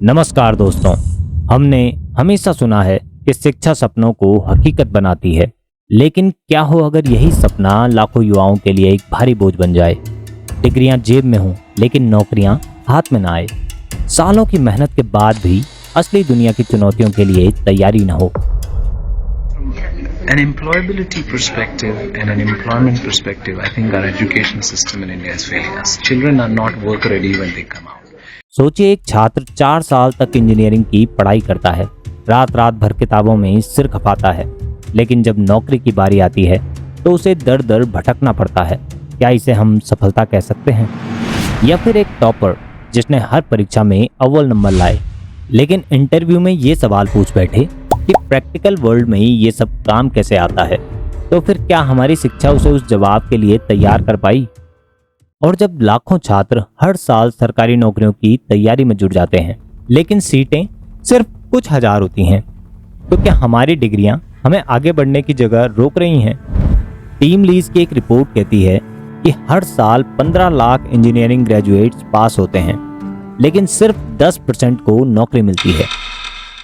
नमस्कार दोस्तों। हमने हमेशा सुना है कि शिक्षा सपनों को हकीकत बनाती है, लेकिन क्या हो अगर यही सपना लाखों युवाओं के लिए एक भारी बोझ बन जाए। डिग्रियां जेब में हों लेकिन नौकरियां हाथ में ना आए। सालों की मेहनत के बाद भी असली दुनिया की चुनौतियों के लिए तैयारी न हो। An employability perspective and an employment perspective, I think our education system in India is failing us. Children are not work ready when they come out. सोचिए, एक छात्र 4 साल तक इंजीनियरिंग की पढ़ाई करता है, रात रात भर किताबों में सिर खपाता है, लेकिन जब नौकरी की बारी आती है तो उसे दर दर भटकना पड़ता है। क्या इसे हम सफलता कह सकते हैं? या फिर एक टॉपर जिसने हर परीक्षा में अव्वल नंबर लाए, लेकिन इंटरव्यू में ये सवाल पूछ बैठे कि प्रैक्टिकल वर्ल्ड में ये सब काम कैसे आता है? तो फिर क्या हमारी शिक्षा उसे उस जवाब के लिए तैयार कर पाई? और जब लाखों छात्र हर साल सरकारी नौकरियों की तैयारी में जुट जाते हैं, लेकिन सीटें सिर्फ कुछ हजार होती हैं, तो क्या हमारी डिग्रियां हमें आगे बढ़ने की जगह रोक रही हैं? टीम लीज की एक रिपोर्ट कहती है कि हर साल 15 लाख इंजीनियरिंग ग्रेजुएट्स पास होते हैं, लेकिन सिर्फ 10% को नौकरी मिलती है।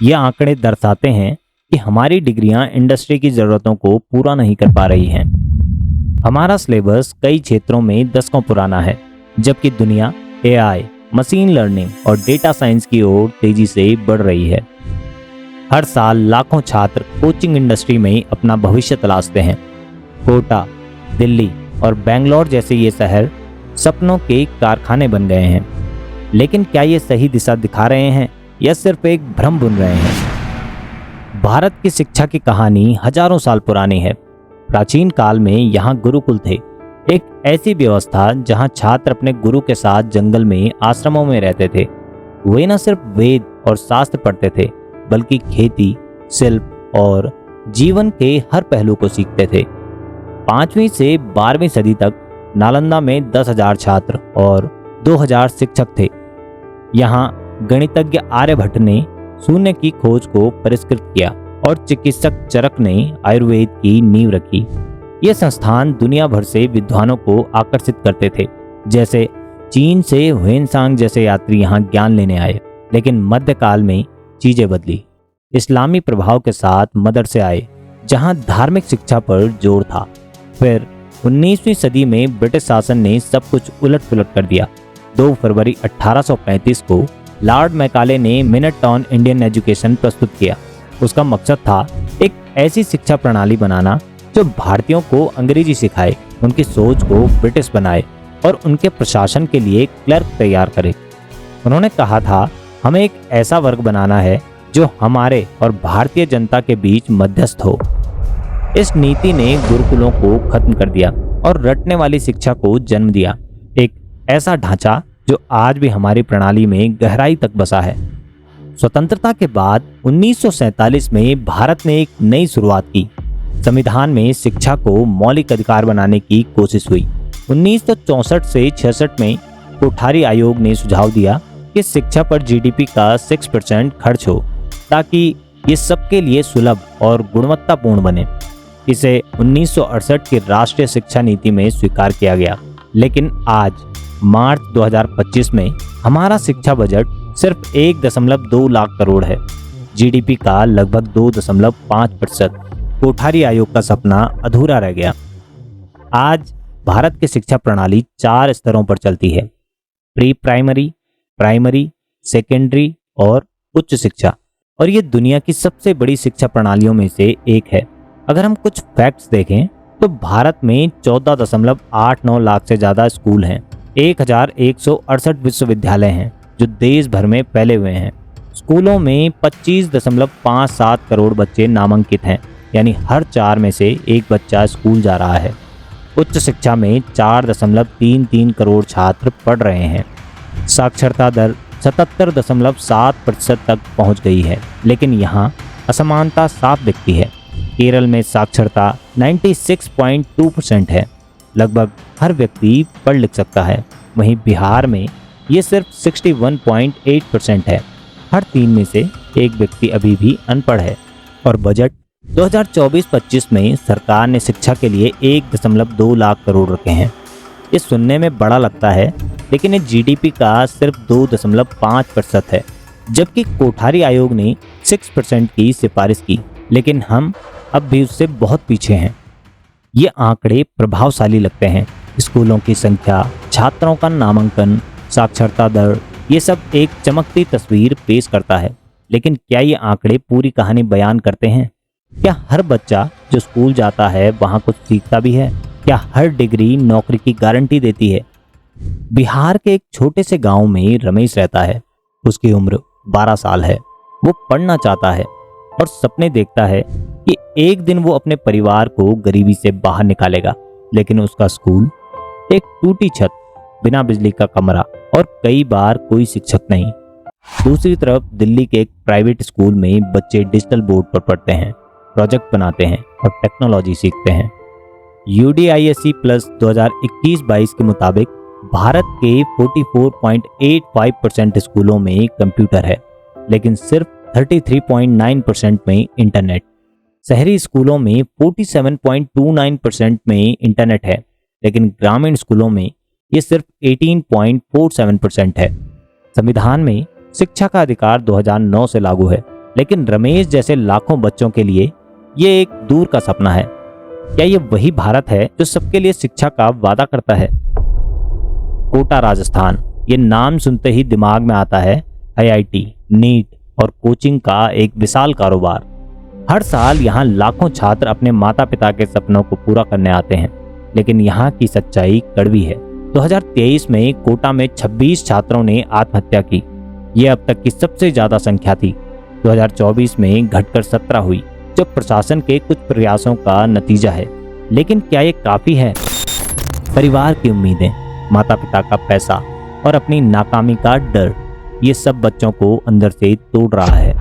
ये आंकड़े दर्शाते हैं कि हमारी डिग्रियां इंडस्ट्री की ज़रूरतों को पूरा नहीं कर पा रही हैं। हमारा सिलेबस कई क्षेत्रों में दशकों पुराना है, जबकि दुनिया एआई, मशीन लर्निंग और डेटा साइंस की ओर तेजी से बढ़ रही है। हर साल लाखों छात्र कोचिंग इंडस्ट्री में अपना भविष्य तलाशते हैं। कोटा, दिल्ली और बेंगलोर जैसे ये शहर सपनों के कारखाने बन गए हैं, लेकिन क्या ये सही दिशा दिखा रहे हैं या सिर्फ एक भ्रम बुन रहे हैं? भारत की शिक्षा की कहानी हजारों साल पुरानी है। प्राचीन काल में यहाँ गुरुकुल थे, एक ऐसी व्यवस्था जहाँ छात्र अपने गुरु के साथ जंगल में आश्रमों में रहते थे। वे न सिर्फ वेद और शास्त्र पढ़ते थे, बल्कि खेती, शिल्प और जीवन के हर पहलू को सीखते थे। 5वीं से 12वीं सदी तक नालंदा में 10,000 छात्र और 2,000 शिक्षक थे। यहाँ गणितज्ञ आर्यभट्ट ने शून्य की खोज को परिष्कृत किया और चिकित्सक चरक ने आयुर्वेद की नींव रखी। ये संस्थान दुनिया भर से विद्वानों को आकर्षित करते थे, जैसे चीन से ह्वेनसांग जैसे यात्री यहाँ ज्ञान लेने आए। लेकिन मध्यकाल में चीजें बदली। इस्लामी प्रभाव के साथ मदरसे आए, जहाँ धार्मिक शिक्षा पर जोर था। फिर 19वीं सदी में ब्रिटिश शासन ने सब कुछ उलट पुलट कर दिया। 2 फरवरी 1835 को लॉर्ड मैकाले ने मिनट ऑन इंडियन एजुकेशन प्रस्तुत किया। उसका मकसद था एक ऐसी शिक्षा प्रणाली बनाना जो भारतीयों को अंग्रेजी सिखाए, उनकी सोच को ब्रिटिश बनाए और उनके प्रशासन के लिए क्लर्क तैयार करे। उन्होंने कहा था, हमें एक ऐसा वर्ग बनाना है जो हमारे और भारतीय जनता के बीच मध्यस्थ हो। इस नीति ने गुरुकुलों को खत्म कर दिया और रटने वाली शिक्षा को जन्म दिया। एक ऐसा ढांचा जो आज भी हमारी प्रणाली में गहराई तक बसा है। स्वतंत्रता के बाद 1947 में भारत ने एक नई शुरुआत की। संविधान में शिक्षा को मौलिक अधिकार बनाने की कोशिश हुई। 1964 से 66 में कोठारी आयोग ने सुझाव दिया कि शिक्षा पर जीडीपी का 6% खर्च हो, ताकि ये सबके लिए सुलभ और गुणवत्तापूर्ण बने। इसे 1968 की राष्ट्रीय शिक्षा नीति में स्वीकार किया गया। लेकिन आज मार्च 2025 में हमारा शिक्षा बजट सिर्फ 1.2 लाख करोड़ है, जीडीपी का लगभग 2.5%। कोठारी आयोग का सपना अधूरा रह गया। आज भारत की शिक्षा प्रणाली 4 स्तरों पर चलती है: प्री प्राइमरी, प्राइमरी, सेकेंडरी और उच्च शिक्षा। और ये दुनिया की सबसे बड़ी शिक्षा प्रणालियों में से एक है। अगर हम कुछ फैक्ट्स देखें तो भारत में 14.89 लाख से ज़्यादा स्कूल हैं। 1168 विश्वविद्यालय हैं जो देश भर में फैले हुए हैं। स्कूलों में 25.57 करोड़ बच्चे नामांकित हैं, यानी हर 4 में से एक बच्चा स्कूल जा रहा है। उच्च शिक्षा में 4.33 करोड़ छात्र पढ़ रहे हैं। साक्षरता दर 77.7% तक पहुंच गई है, लेकिन यहाँ असमानता साफ दिखती है। केरल में साक्षरता 96.2% है, लगभग हर व्यक्ति पढ़ लिख सकता है। वहीं बिहार में ये सिर्फ 61.8% है, हर 3 में से एक व्यक्ति अभी भी अनपढ़ है। और बजट 2024-25 में सरकार ने शिक्षा के लिए 1.2 लाख करोड़ रखे हैं। ये सुनने में बड़ा लगता है, लेकिन ये जीडीपी का सिर्फ 2.5% है। जबकि कोठारी आयोग ने 6% की सिफारिश की, लेकिन हम अब भी उससे बहुत पीछे हैं। ये आंकड़े प्रभावशाली लगते हैं। स्कूलों की संख्या, छात्रों का नामांकन, साक्षरता दर, ये सब एक चमकती तस्वीर पेश करता है। लेकिन क्या ये आंकड़े पूरी कहानी बयान करते हैं? क्या हर बच्चा जो स्कूल जाता है वहाँ कुछ सीखता भी है? क्या हर डिग्री नौकरी की गारंटी देती है? बिहार के एक छोटे से गांव में रमेश रहता है। उसकी उम्र 12 साल है। वो पढ़ना चाहता है और सपने देखता है कि एक दिन वो अपने परिवार को गरीबी से बाहर निकालेगा। लेकिन उसका स्कूल एक टूटी छत, बिना बिजली का कमरा और कई बार कोई शिक्षक नहीं। दूसरी तरफ दिल्ली के एक प्राइवेट स्कूल में बच्चे डिजिटल बोर्ड पर पढ़ते हैं, प्रोजेक्ट बनाते हैं और टेक्नोलॉजी सीखते हैं। UDISC प्लस 2021-22 के मुताबिक भारत के 44.85% स्कूलों में कंप्यूटर है, लेकिन सिर्फ 33.9% में इंटरनेट। शहरी स्कूलों में 47.29% में इंटरनेट है, लेकिन ग्रामीण स्कूलों में ये सिर्फ 18.47% है। संविधान में शिक्षा का अधिकार 2009 से लागू है, लेकिन रमेश जैसे लाखों बच्चों के लिए ये एक दूर का सपना है। क्या ये वही भारत है जो सबके लिए शिक्षा का वादा करता है? कोटा राजस्थान, ये नाम सुनते ही दिमाग में आता है IIT, नीट और कोचिंग का एक विशाल कारोबार। हर साल यहाँ लाखों छात्र अपने माता पिता के सपनों को पूरा करने आते हैं, लेकिन यहाँ की सच्चाई कड़वी है। 2023 में कोटा में 26 छात्रों ने आत्महत्या की। ये अब तक की सबसे ज्यादा संख्या थी। 2024 में घटकर 17 हुई, जो प्रशासन के कुछ प्रयासों का नतीजा है। लेकिन क्या ये काफी है? परिवार की उम्मीदें, माता पिता का पैसा और अपनी नाकामी का डर, ये सब बच्चों को अंदर से तोड़ रहा है।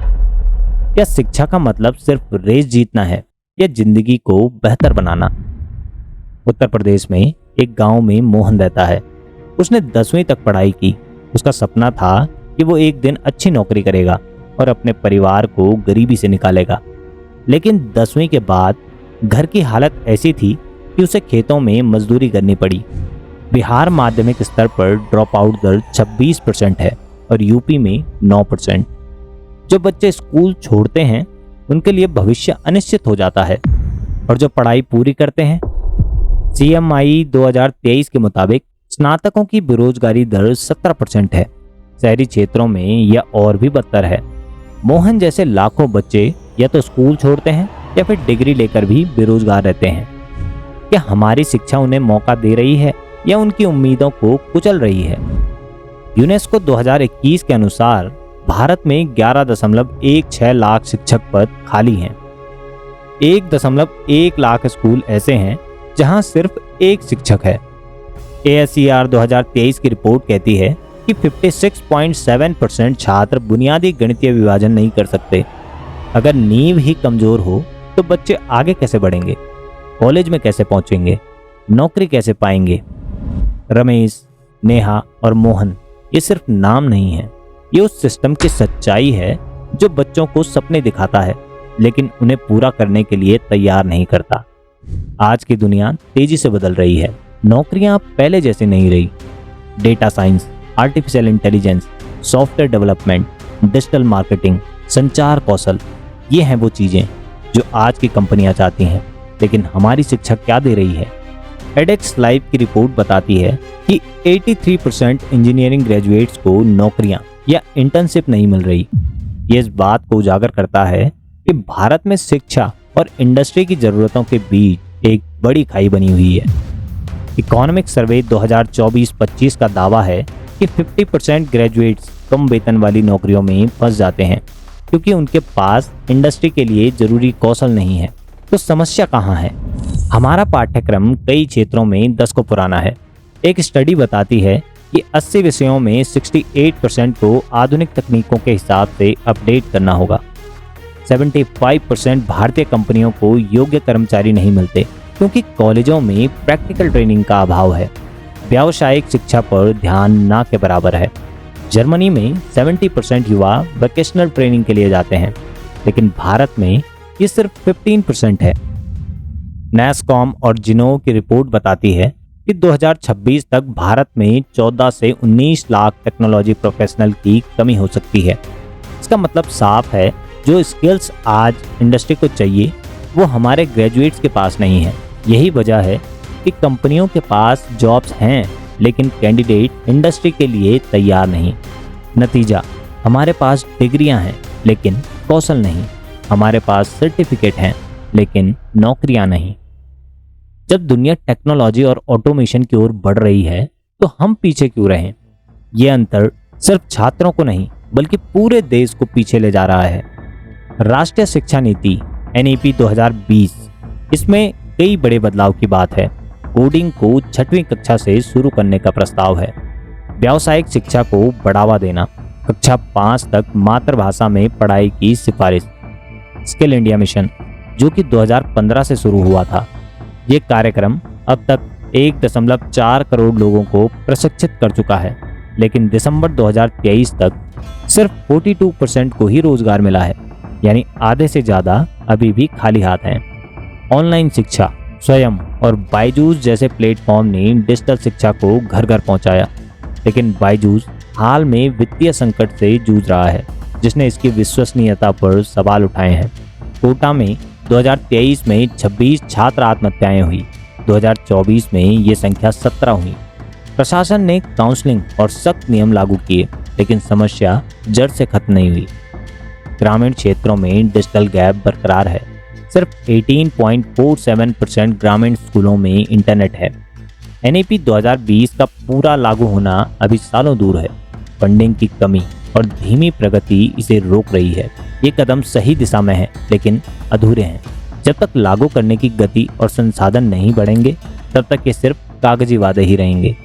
क्या शिक्षा का मतलब सिर्फ रेस जीतना है या जिंदगी को बेहतर बनाना? उत्तर प्रदेश में एक गांव में मोहन रहता है। उसने 10वीं तक पढ़ाई की। उसका सपना था कि वो एक दिन अच्छी नौकरी करेगा और अपने परिवार को गरीबी से निकालेगा। लेकिन 10वीं के बाद घर की हालत ऐसी थी कि उसे खेतों में मजदूरी करनी पड़ी। बिहार माध्यमिक स्तर पर ड्रॉप आउट दर 26% है और यूपी में 9%। जो बच्चे स्कूल छोड़ते हैं उनके लिए भविष्य अनिश्चित हो जाता है, और जो पढ़ाई पूरी करते हैं, CMI 2023 के मुताबिक स्नातकों की बेरोजगारी दर 17% है। शहरी क्षेत्रों में यह और भी बदतर है। मोहन जैसे लाखों बच्चे या तो स्कूल छोड़ते हैं या फिर डिग्री लेकर भी बेरोजगार रहते हैं। क्या हमारी शिक्षा उन्हें मौका दे रही है या उनकी उम्मीदों को कुचल रही है? यूनेस्को 2021 के अनुसार भारत में 11.16 लाख शिक्षक पद खाली हैं। 1.1 लाख स्कूल ऐसे हैं जहां सिर्फ एक शिक्षक है। ASER 2023 की रिपोर्ट कहती है कि 56.7% छात्र बुनियादी गणितीय विभाजन नहीं कर सकते। अगर नींव ही कमजोर हो तो बच्चे आगे कैसे बढ़ेंगे? कॉलेज में कैसे पहुंचेंगे? नौकरी कैसे पाएंगे? रमेश, नेहा और मोहन ये सिर्फ नाम नहीं है, ये उस सिस्टम की सच्चाई है जो बच्चों को सपने दिखाता है लेकिन उन्हें पूरा करने के लिए तैयार नहीं करता। आज की दुनिया तेजी से बदल रही है। नौकरियां पहले जैसी नहीं रही। Data science, artificial intelligence, software development, digital marketing, संचार कौशल, ये हैं वो चीजें जो आज की कंपनियां चाहती हैं। लेकिन हमारी शिक्षा क्या दे रही है? एडेक्स लाइव की रिपोर्ट बताती है कि 83% इंजीनियरिंग ग्रेजुएट्स को नौकरियां या इंटर्नशिप नहीं मिल रही। ये इस बात को उजागर करता है कि भारत में शिक्षा और इंडस्ट्री की जरूरतों के बीच एक बड़ी खाई बनी हुई है। इकोनॉमिक सर्वे 2024-25 का दावा है कि 50% ग्रेजुएट्स कम वेतन वाली नौकरियों में फंस जाते हैं क्योंकि उनके पास इंडस्ट्री के लिए जरूरी कौशल नहीं है। तो समस्या कहाँ है? हमारा पाठ्यक्रम कई क्षेत्रों में 10 को पुराना है। एक स्टडी बताती है कि 80 विषयों में 68% को आधुनिक तकनीकों के हिसाब से अपडेट करना होगा। 75% भारतीय कंपनियों को योग्य कर्मचारी नहीं मिलते क्योंकि कॉलेजों में प्रैक्टिकल ट्रेनिंग का अभाव है। व्यावसायिक शिक्षा पर ध्यान ना के बराबर है। जर्मनी में 70% युवा वोकेशनल ट्रेनिंग के लिए जाते हैं, लेकिन भारत में ये सिर्फ 15% है। नैसकॉम और जिनो की रिपोर्ट बताती है कि 2026 तक भारत में 14 से 19 लाख टेक्नोलॉजी प्रोफेशनल की कमी हो सकती है। इसका मतलब साफ है, जो स्किल्स आज इंडस्ट्री को चाहिए वो हमारे ग्रेजुएट्स के पास नहीं है। यही वजह है कि कंपनियों के पास जॉब्स हैं लेकिन कैंडिडेट इंडस्ट्री के लिए तैयार नहीं। नतीजा, हमारे पास डिग्रियां हैं लेकिन कौशल नहीं, हमारे पास सर्टिफिकेट हैं लेकिन नौकरियां नहीं। जब दुनिया टेक्नोलॉजी और ऑटोमेशन की ओर बढ़ रही है तो हम पीछे क्यों रहें? ये अंतर सिर्फ छात्रों को नहीं बल्कि पूरे देश को पीछे ले जा रहा है। राष्ट्रीय शिक्षा नीति NEP 2020, इसमें कई बड़े बदलाव की बात है। कोडिंग को 6वीं कक्षा से शुरू करने का प्रस्ताव है। व्यावसायिक शिक्षा को बढ़ावा देना, कक्षा 5 तक मातृभाषा में पढ़ाई की सिफारिश। स्किल इंडिया मिशन, जो कि 2015 से शुरू हुआ था, ये कार्यक्रम अब तक 1.4 करोड़ लोगों को प्रशिक्षित कर चुका है, लेकिन दिसंबर 2023 तक सिर्फ 42% को ही रोजगार मिला है, यानी आधे से ज़्यादा अभी भी खाली हाथ हैं। ऑनलाइन शिक्षा, स्वयं और बायजूस जैसे प्लेटफॉर्म ने डिजिटल शिक्षा को घर घर पहुंचाया, लेकिन बायजूस हाल में वित्तीय संकट से जूझ रहा है, जिसने इसकी विश्वसनीयता पर सवाल उठाए हैं। कोटा में 2023 में 26 छात्र आत्महत्याएं हुई, 2024 में ये संख्या 17 हुई। प्रशासन ने काउंसलिंग और सख्त नियम लागू किए, लेकिन समस्या जड़ से खत्म नहीं हुई। ग्रामीण क्षेत्रों में डिजिटल गैप बरकरार है। सिर्फ 18.47% ग्रामीण स्कूलों में इंटरनेट है। NEP 2020 का पूरा लागू होना अभी सालों दूर है। फंडिंग की कमी और धीमी प्रगति इसे रोक रही है। ये कदम सही दिशा में है लेकिन अधूरे हैं। जब तक लागू करने की गति और संसाधन नहीं बढ़ेंगे, तब तक ये सिर्फ कागजी वादे ही रहेंगे।